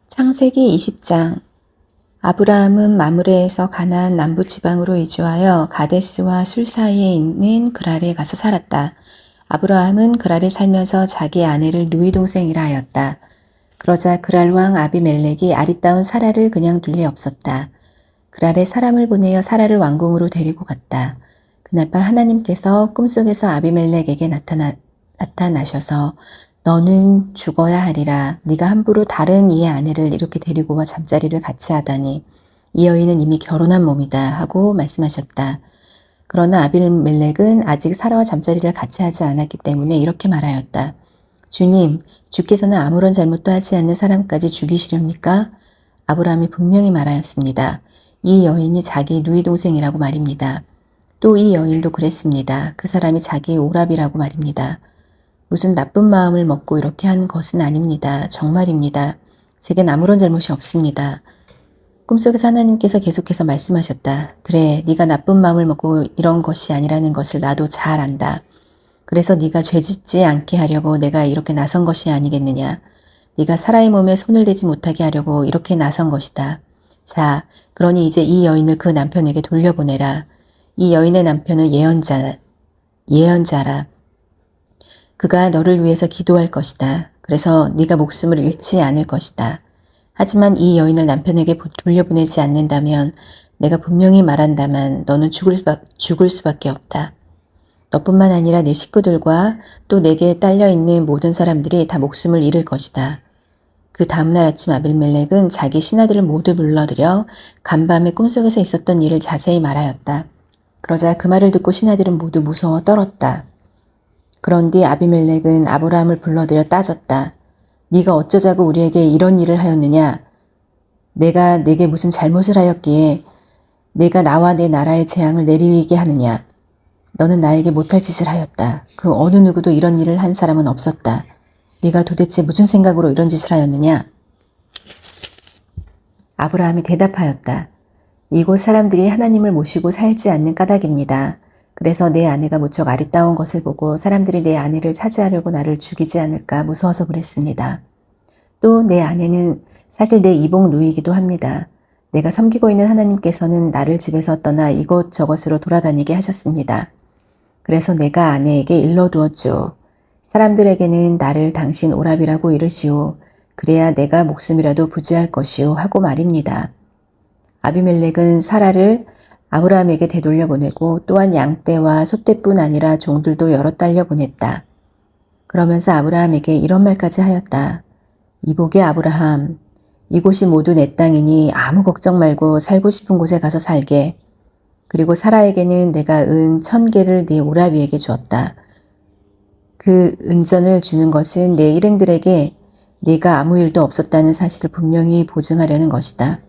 창세기 20장. 아브라함은 마므레에서 가나안 남부 지방으로 이주하여 가데스와 술 사이에 있는 그랄에 가서 살았다. 아브라함은 그랄에 살면서 자기 아내를 누이 동생이라 하였다. 그러자 그랄 왕 아비멜렉이 아리따운 사라를 그냥 둘 리 없었다. 그랄에 사람을 보내어 사라를 왕궁으로 데리고 갔다. 그날 밤 하나님께서 꿈속에서 아비멜렉에게 나타나셔서 너는 죽어야 하리라. 네가 함부로 다른 이의 아내를 이렇게 데리고 와 잠자리를 같이 하다니 이 여인은 이미 결혼한 몸이다 하고 말씀하셨다. 그러나 아비멜렉은 아직 사라와 잠자리를 같이 하지 않았기 때문에 이렇게 말하였다. 주님, 주께서는 아무런 잘못도 하지 않는 사람까지 죽이시렵니까? 아브라함이 분명히 말하였습니다. 이 여인이 자기 누이 동생이라고 말입니다. 또 이 여인도 그랬습니다. 그 사람이 자기의 오랍이라고 말입니다. 무슨 나쁜 마음을 먹고 이렇게 한 것은 아닙니다. 정말입니다. 제겐 아무런 잘못이 없습니다. 꿈속에서 하나님께서 계속해서 말씀하셨다. 그래, 네가 나쁜 마음을 먹고 이런 것이 아니라는 것을 나도 잘 안다. 그래서 네가 죄짓지 않게 하려고 내가 이렇게 나선 것이 아니겠느냐. 네가 사라의 몸에 손을 대지 못하게 하려고 이렇게 나선 것이다. 자, 그러니 이제 이 여인을 그 남편에게 돌려보내라. 이 여인의 남편은 예언자라. 그가 너를 위해서 기도할 것이다. 그래서 네가 목숨을 잃지 않을 것이다. 하지만 이 여인을 남편에게 돌려보내지 않는다면 내가 분명히 말한다만 너는 죽을 수밖에 없다. 너뿐만 아니라 내 식구들과 또 내게 딸려있는 모든 사람들이 다 목숨을 잃을 것이다. 그 다음날 아침 아비멜렉은 자기 신하들을 모두 불러들여 간밤에 꿈속에서 있었던 일을 자세히 말하였다. 그러자 그 말을 듣고 신하들은 모두 무서워 떨었다. 그런 뒤 아비멜렉은 아브라함을 불러들여 따졌다. 네가 어쩌자고 우리에게 이런 일을 하였느냐? 내가 네게 무슨 잘못을 하였기에 네가 나와 내 나라에 재앙을 내리게 하느냐? 너는 나에게 못할 짓을 하였다. 그 어느 누구도 이런 일을 한 사람은 없었다. 네가 도대체 무슨 생각으로 이런 짓을 하였느냐? 아브라함이 대답하였다. 이곳 사람들이 하나님을 모시고 살지 않는 까닭입니다. 그래서 내 아내가 무척 아리따운 것을 보고 사람들이 내 아내를 차지하려고 나를 죽이지 않을까 무서워서 그랬습니다. 또 내 아내는 사실 내 이복 누이기도 합니다. 내가 섬기고 있는 하나님께서는 나를 집에서 떠나 이곳저곳으로 돌아다니게 하셨습니다. 그래서 내가 아내에게 일러두었죠. 사람들에게는 나를 당신 오랍이라고 이르시오. 그래야 내가 목숨이라도 부지할 것이오 하고 말입니다. 아비멜렉은 사라를 아브라함에게 되돌려 보내고 또한 양떼와 소떼뿐 아니라 종들도 여러 딸려 보냈다. 그러면서 아브라함에게 이런 말까지 하였다. 이복의 아브라함, 이곳이 모두 내 땅이니 아무 걱정 말고 살고 싶은 곳에 가서 살게. 그리고 사라에게는 내가 은 1000개를 네 오라비에게 주었다. 그 은전을 주는 것은 내 일행들에게 네가 아무 일도 없었다는 사실을 분명히 보증하려는 것이다.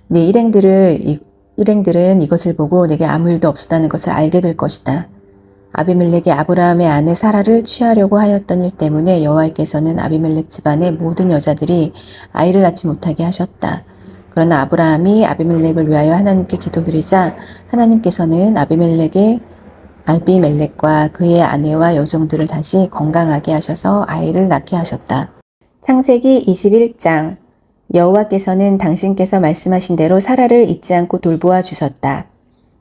네 일행들은 이것을 보고 내게 아무 일도 없었다는 것을 알게 될 것이다. 아비멜렉이 아브라함의 아내 사라를 취하려고 하였던 일 때문에 여호와께서는 아비멜렉 집안의 모든 여자들이 아이를 낳지 못하게 하셨다. 그러나 아브라함이 아비멜렉을 위하여 하나님께 기도드리자 하나님께서는 아비멜렉과 그의 아내와 여종들을 다시 건강하게 하셔서 아이를 낳게 하셨다. 창세기 21장. 여호와께서는 당신께서 말씀하신 대로 사라를 잊지 않고 돌보아 주셨다.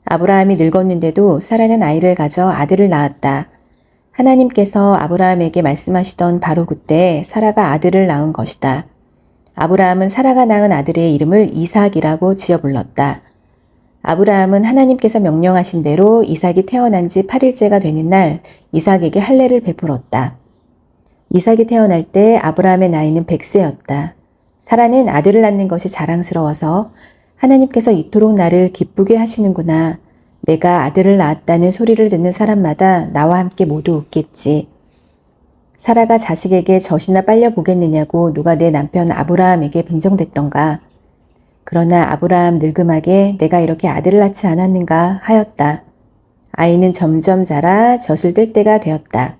아브라함이 늙었는데도 사라는 아이를 가져 아들을 낳았다. 하나님께서 아브라함에게 말씀하시던 바로 그때 사라가 아들을 낳은 것이다. 아브라함은 사라가 낳은 아들의 이름을 이삭이라고 지어 불렀다. 아브라함은 하나님께서 명령하신 대로 이삭이 태어난 지 8일째가 되는 날 이삭에게 할례를 베풀었다. 이삭이 태어날 때 아브라함의 나이는 100세였다. 사라는 아들을 낳는 것이 자랑스러워서 하나님께서 이토록 나를 기쁘게 하시는구나. 내가 아들을 낳았다는 소리를 듣는 사람마다 나와 함께 모두 웃겠지. 사라가 자식에게 젖이나 빨려 보겠느냐고 누가 내 남편 아브라함에게 빈정댔던가. 그러나 아브라함 늙음하게 내가 이렇게 아들을 낳지 않았는가 하였다. 아이는 점점 자라 젖을 뜰 때가 되었다.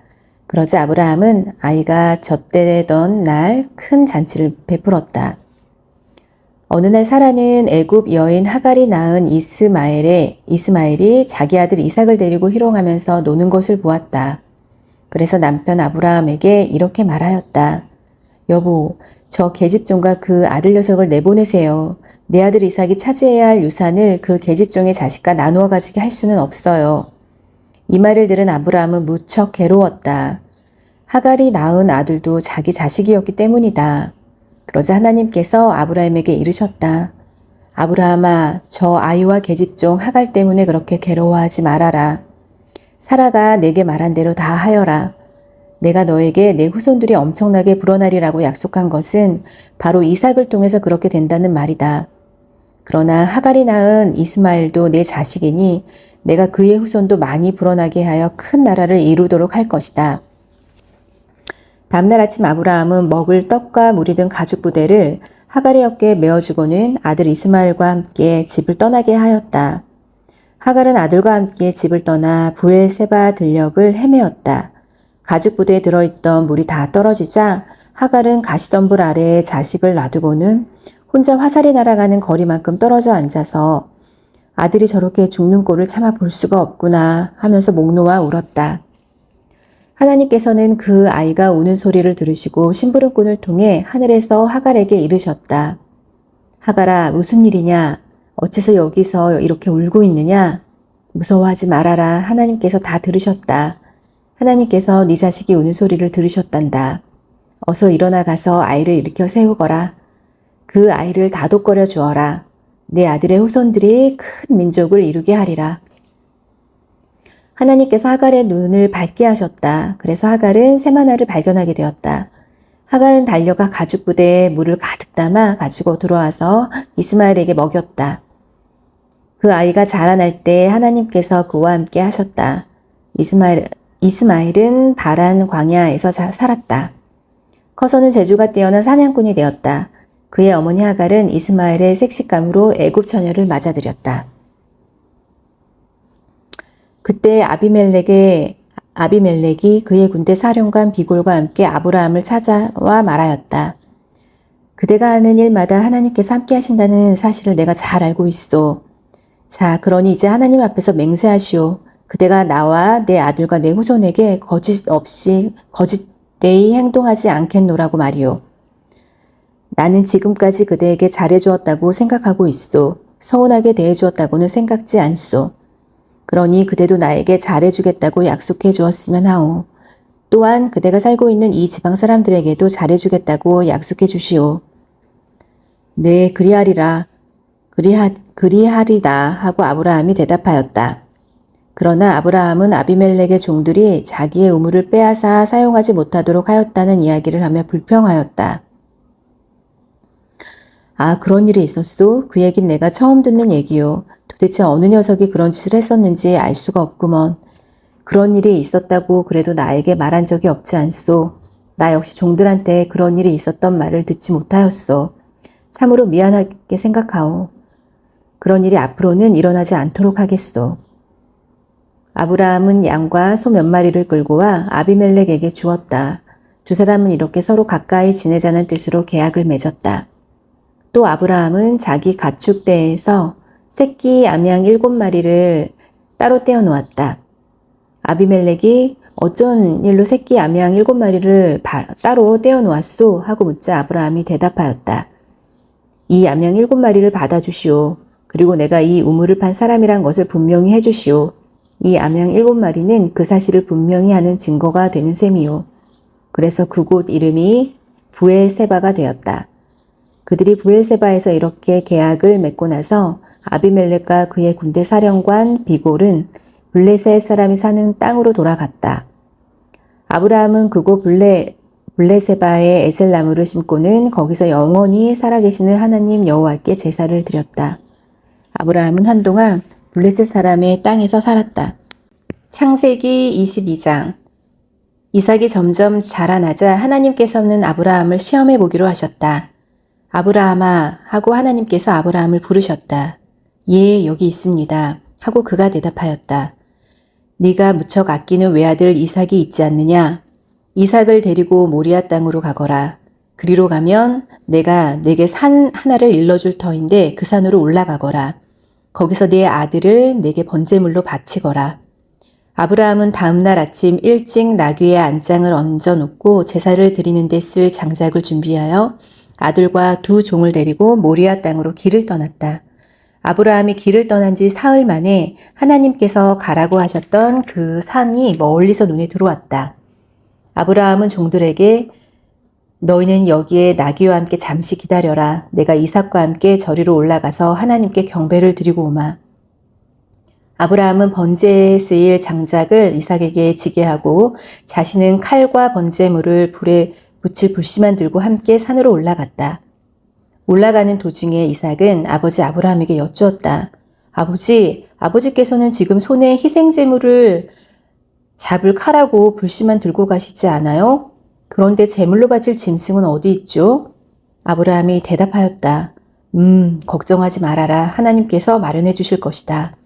그러자 아브라함은 아이가 젖되던 날 큰 잔치를 베풀었다. 어느 날 사라는 애굽 여인 하갈이 낳은 이스마엘이 자기 아들 이삭을 데리고 희롱하면서 노는 것을 보았다. 그래서 남편 아브라함에게 이렇게 말하였다. 여보, 저 계집종과 그 아들 녀석을 내보내세요. 내 아들 이삭이 차지해야 할 유산을 그 계집종의 자식과 나누어 가지게 할 수는 없어요. 이 말을 들은 아브라함은 무척 괴로웠다. 하갈이 낳은 아들도 자기 자식이었기 때문이다. 그러자 하나님께서 아브라함에게 이르셨다. 아브라함아, 저 아이와 계집종 하갈 때문에 그렇게 괴로워하지 말아라. 사라가 내게 말한 대로 다 하여라. 내가 너에게 내 후손들이 엄청나게 불어나리라고 약속한 것은 바로 이삭을 통해서 그렇게 된다는 말이다. 그러나 하갈이 낳은 이스마엘도 내 자식이니 내가 그의 후손도 많이 불어나게 하여 큰 나라를 이루도록 할 것이다. 다음날 아침 아브라함은 먹을 떡과 물이 든 가죽 부대를 하갈의 어깨에 메어주고는 아들 이스마엘과 함께 집을 떠나게 하였다. 하갈은 아들과 함께 집을 떠나 브엘세바 들녘을 헤매었다. 가죽 부대에 들어있던 물이 다 떨어지자 하갈은 가시덤불 아래에 자식을 놔두고는 혼자 화살이 날아가는 거리만큼 떨어져 앉아서 아들이 저렇게 죽는 꼴을 참아 볼 수가 없구나 하면서 목 놓아 울었다. 하나님께서는 그 아이가 우는 소리를 들으시고 심부름꾼을 통해 하늘에서 하갈에게 이르셨다. 하갈아, 무슨 일이냐? 어째서 여기서 이렇게 울고 있느냐? 무서워하지 말아라. 하나님께서 다 들으셨다. 하나님께서 네 자식이 우는 소리를 들으셨단다. 어서 일어나 가서 아이를 일으켜 세우거라. 그 아이를 다독거려 주어라. 내 아들의 후손들이 큰 민족을 이루게 하리라. 하나님께서 하갈의 눈을 밝게 하셨다. 그래서 하갈은 새마나를 발견하게 되었다. 하갈은 달려가 가죽 부대에 물을 가득 담아 가지고 들어와서 이스마엘에게 먹였다. 그 아이가 자라날 때 하나님께서 그와 함께 하셨다. 이스마엘은 바란 광야에서 살았다. 커서는 재주가 뛰어난 사냥꾼이 되었다. 그의 어머니 하갈은 이스마엘의 색식감으로 애굽 처녀를 맞아들였다. 그때 아비멜렉이 그의 군대 사령관 비골과 함께 아브라함을 찾아와 말하였다. 그대가 하는 일마다 하나님께서 함께 하신다는 사실을 내가 잘 알고 있소. 자, 그러니 이제 하나님 앞에서 맹세하시오. 그대가 나와 내 아들과 내 후손에게 거짓되이 행동하지 않겠노라고 말이오. 나는 지금까지 그대에게 잘해주었다고 생각하고 있소. 서운하게 대해주었다고는 생각지 않소. 그러니 그대도 나에게 잘해주겠다고 약속해 주었으면 하오. 또한 그대가 살고 있는 이 지방 사람들에게도 잘해주겠다고 약속해 주시오. 네, 그리하리다 하고 아브라함이 대답하였다. 그러나 아브라함은 아비멜렉의 종들이 자기의 우물을 빼앗아 사용하지 못하도록 하였다는 이야기를 하며 불평하였다. 아, 그런 일이 있었소? 그 얘긴 내가 처음 듣는 얘기요. 도대체 어느 녀석이 그런 짓을 했었는지 알 수가 없구먼. 그런 일이 있었다고 그래도 나에게 말한 적이 없지 않소. 나 역시 종들한테 그런 일이 있었던 말을 듣지 못하였소. 참으로 미안하게 생각하오. 그런 일이 앞으로는 일어나지 않도록 하겠소. 아브라함은 양과 소 몇 마리를 끌고 와 아비멜렉에게 주었다. 두 사람은 이렇게 서로 가까이 지내자는 뜻으로 계약을 맺었다. 또 아브라함은 자기 가축대에서 새끼 암양 7마리를 따로 떼어 놓았다. 아비멜렉이 어쩐 일로 새끼 암양 7마리를 따로 떼어 놓았소? 하고 묻자 아브라함이 대답하였다. 이 암양 7마리를 받아주시오. 그리고 내가 이 우물을 판 사람이란 것을 분명히 해주시오. 이 암양 7마리는 그 사실을 분명히 하는 증거가 되는 셈이요. 그래서 그곳 이름이 브엘세바가 되었다. 그들이 브엘세바에서 이렇게 계약을 맺고 나서 아비멜렉과 그의 군대 사령관 비골은 블레셋 사람이 사는 땅으로 돌아갔다. 아브라함은 그곳 블레세바에 에셀나무를 심고는 거기서 영원히 살아계시는 하나님 여호와께 제사를 드렸다. 아브라함은 한동안 블레셋 사람의 땅에서 살았다. 창세기 22장. 이삭이 점점 자라나자 하나님께서는 아브라함을 시험해 보기로 하셨다. 아브라함아 하고 하나님께서 아브라함을 부르셨다. 예, 여기 있습니다. 하고 그가 대답하였다. 네가 무척 아끼는 외아들 이삭이 있지 않느냐? 이삭을 데리고 모리아 땅으로 가거라. 그리로 가면 내가 네게 산 하나를 일러줄 터인데 그 산으로 올라가거라. 거기서 네 아들을 내게 번제물로 바치거라. 아브라함은 다음날 아침 일찍 나귀의 안장을 얹어 놓고 제사를 드리는 데 쓸 장작을 준비하여 아들과 두 종을 데리고 모리아 땅으로 길을 떠났다. 아브라함이 길을 떠난 지 사흘 만에 하나님께서 가라고 하셨던 그 산이 멀리서 눈에 들어왔다. 아브라함은 종들에게 너희는 여기에 나귀와 함께 잠시 기다려라. 내가 이삭과 함께 저리로 올라가서 하나님께 경배를 드리고 오마. 아브라함은 번제에 쓰일 장작을 이삭에게 지게 하고 자신은 칼과 번제물을 불에 붙일 불씨만 들고 함께 산으로 올라갔다. 올라가는 도중에 이삭은 아버지 아브라함에게 여쭈었다. 아버지께서는 지금 손에 희생제물을 잡을 칼하고 불씨만 들고 가시지 않아요? 그런데 제물로 바칠 짐승은 어디 있죠? 아브라함이 대답하였다. 걱정하지 말아라. 하나님께서 마련해 주실 것이다.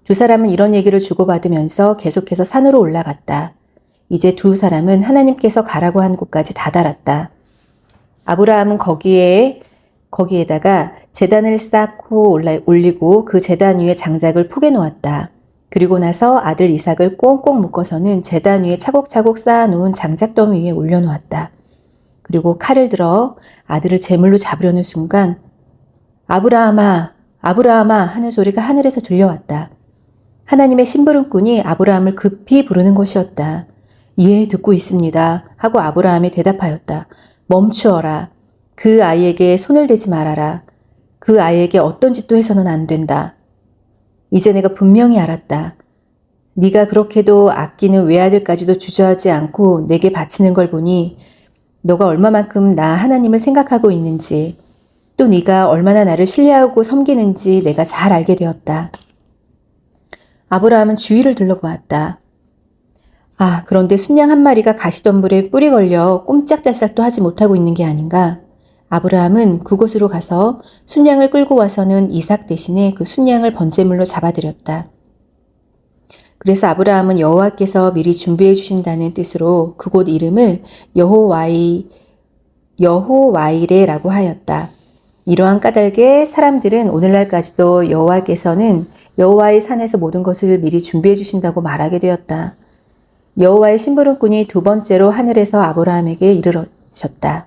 두 사람은 이런 얘기를 주고받으면서 계속해서 산으로 올라갔다. 이제 두 사람은 하나님께서 가라고 한 곳까지 다다랐다. 아브라함은 거기에다가 제단을 쌓고 올리고 그 제단 위에 장작을 포개 놓았다. 그리고 나서 아들 이삭을 꽁꽁 묶어서는 제단 위에 차곡차곡 쌓아놓은 장작더미 위에 올려놓았다. 그리고 칼을 들어 아들을 제물로 잡으려는 순간 아브라함아, 아브라함아 하는 소리가 하늘에서 들려왔다. 하나님의 심부름꾼이 아브라함을 급히 부르는 것이었다. 예, 듣고 있습니다. 하고 아브라함이 대답하였다. 멈추어라. 그 아이에게 손을 대지 말아라. 그 아이에게 어떤 짓도 해서는 안 된다. 이제 내가 분명히 알았다. 네가 그렇게도 아끼는 외아들까지도 주저하지 않고 내게 바치는 걸 보니 너가 얼마만큼 나 하나님을 생각하고 있는지 또 네가 얼마나 나를 신뢰하고 섬기는지 내가 잘 알게 되었다. 아브라함은 주위를 둘러보았다. 그런데 순양 한 마리가 가시덤불에 뿔이 걸려 꼼짝달싹도 하지 못하고 있는 게 아닌가? 아브라함은 그곳으로 가서 순양을 끌고 와서는 이삭 대신에 그 순양을 번제물로 잡아들였다. 그래서 아브라함은 여호와께서 미리 준비해 주신다는 뜻으로 그곳 이름을 여호와이레라고 하였다. 이러한 까닭에 사람들은 오늘날까지도 여호와께서는 여호와의 산에서 모든 것을 미리 준비해 주신다고 말하게 되었다. 여호와의 심부름꾼이 두 번째로 하늘에서 아브라함에게 이르러셨다.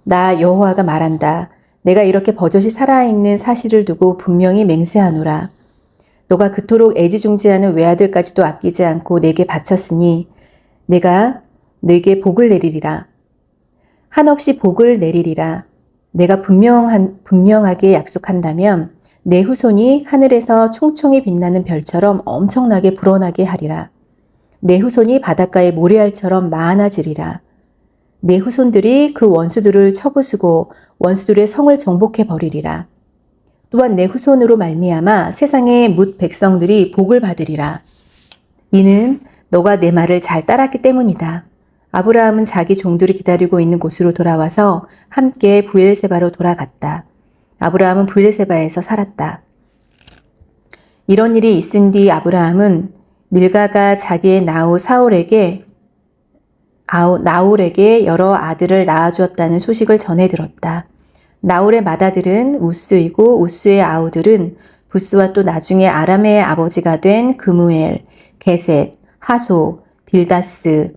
나 여호와가 말한다. 내가 이렇게 버젓이 살아있는 사실을 두고 분명히 맹세하노라. 너가 그토록 애지중지하는 외아들까지도 아끼지 않고 내게 바쳤으니 내가 네게 복을 내리리라. 한없이 복을 내리리라. 내가 분명하게 약속한다면 내 후손이 하늘에서 총총히 빛나는 별처럼 엄청나게 불어나게 하리라. 내 후손이 바닷가의 모래알처럼 많아지리라. 내 후손들이 그 원수들을 쳐부수고 원수들의 성을 정복해 버리리라. 또한 내 후손으로 말미암아 세상의 뭇 백성들이 복을 받으리라. 이는 너가 내 말을 잘 따랐기 때문이다. 아브라함은 자기 종들이 기다리고 있는 곳으로 돌아와서 함께 브엘세바로 돌아갔다. 아브라함은 브엘세바에서 살았다. 이런 일이 있은 뒤 아브라함은 밀가가 자기의 나홀에게 여러 아들을 낳아주었다는 소식을 전해 들었다. 나홀의 맏아들은 우스이고 우스의 아우들은 부스와 또 나중에 아람의 아버지가 된 그무엘, 게셋, 하소, 빌다스,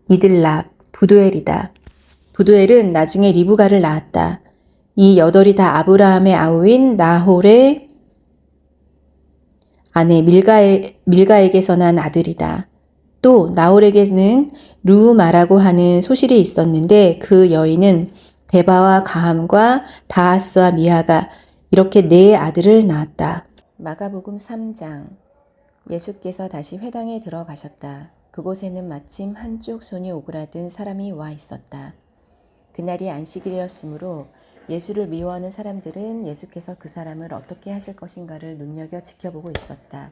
이들랍, 부두엘이다. 부두엘은 나중에 리브가를 낳았다. 이 여덟이 다 아브라함의 아우인 나홀의 아내 밀가에게서 난 아들이다. 또 나홀에게는 르우마라고 하는 소실이 있었는데 그 여인은 데바와 가함과 다하스와 미하가 이렇게 네 아들을 낳았다. 마가복음 3장. 예수께서 다시 회당에 들어가셨다. 그곳에는 마침 한쪽 손이 오그라든 사람이 와 있었다. 그날이 안식일이었으므로 예수를 미워하는 사람들은 예수께서 그 사람을 어떻게 하실 것인가를 눈여겨 지켜보고 있었다.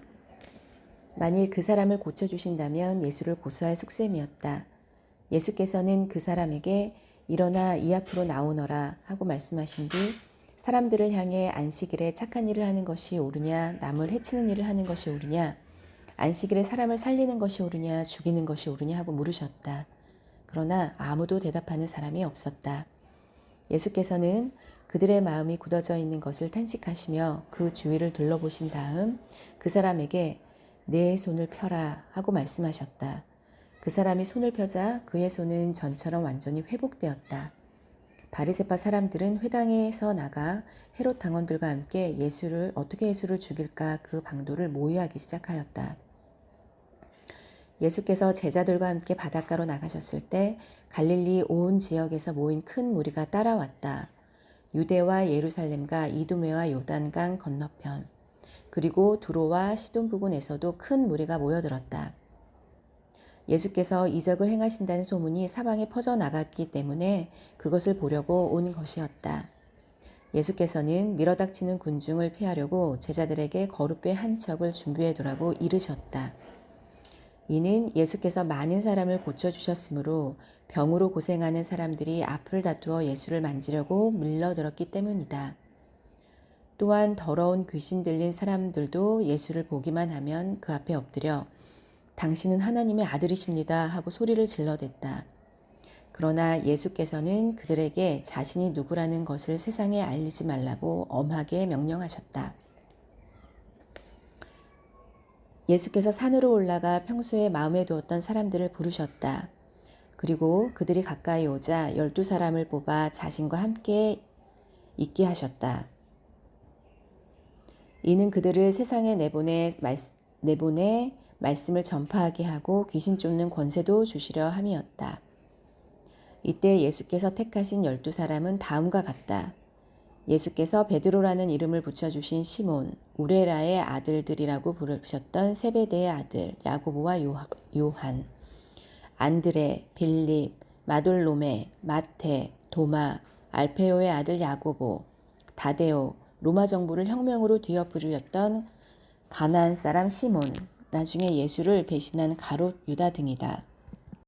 만일 그 사람을 고쳐주신다면 예수를 고소할 속셈이었다. 예수께서는 그 사람에게 일어나 이 앞으로 나오너라 하고 말씀하신 뒤 사람들을 향해 안식일에 착한 일을 하는 것이 옳으냐 남을 해치는 일을 하는 것이 옳으냐 안식일에 사람을 살리는 것이 옳으냐 죽이는 것이 옳으냐 하고 물으셨다. 그러나 아무도 대답하는 사람이 없었다. 예수께서는 그들의 마음이 굳어져 있는 것을 탄식하시며 그 주위를 둘러보신 다음 그 사람에게 내 손을 펴라 하고 말씀하셨다. 그 사람이 손을 펴자 그의 손은 전처럼 완전히 회복되었다. 바리새파 사람들은 회당에서 나가 헤롯 당원들과 함께 어떻게 예수를 죽일까 그 방도를 모의하기 시작하였다. 예수께서 제자들과 함께 바닷가로 나가셨을 때 갈릴리 온 지역에서 모인 큰 무리가 따라왔다. 유대와 예루살렘과 이두메와 요단강 건너편 그리고 두로와 시돈 부근에서도 큰 무리가 모여들었다. 예수께서 이적을 행하신다는 소문이 사방에 퍼져나갔기 때문에 그것을 보려고 온 것이었다. 예수께서는 밀어닥치는 군중을 피하려고 제자들에게 거룻배 한 척을 준비해두라고 이르셨다. 이는 예수께서 많은 사람을 고쳐주셨으므로 병으로 고생하는 사람들이 앞을 다투어 예수를 만지려고 밀려들었기 때문이다. 또한 더러운 귀신 들린 사람들도 예수를 보기만 하면 그 앞에 엎드려 당신은 하나님의 아들이십니다 하고 소리를 질러댔다. 그러나 예수께서는 그들에게 자신이 누구라는 것을 세상에 알리지 말라고 엄하게 명령하셨다. 예수께서 산으로 올라가 평소에 마음에 두었던 사람들을 부르셨다. 그리고 그들이 가까이 오자 12사람을 뽑아 자신과 함께 있게 하셨다. 이는 그들을 세상에 내보내 말씀을 전파하게 하고 귀신 쫓는 권세도 주시려 함이었다. 이때 예수께서 택하신 12사람은 다음과 같다. 예수께서 베드로라는 이름을 붙여주신 시몬, 우레라의 아들들이라고 부르셨던 세베대의 아들 야고보와 요한, 안드레, 빌립, 마돌로메, 마테, 도마, 알페오의 아들 야고보, 다데오, 로마 정부를 혁명으로 뒤엎으렸던 가나안 사람 시몬, 나중에 예수를 배신한 가롯 유다 등이다.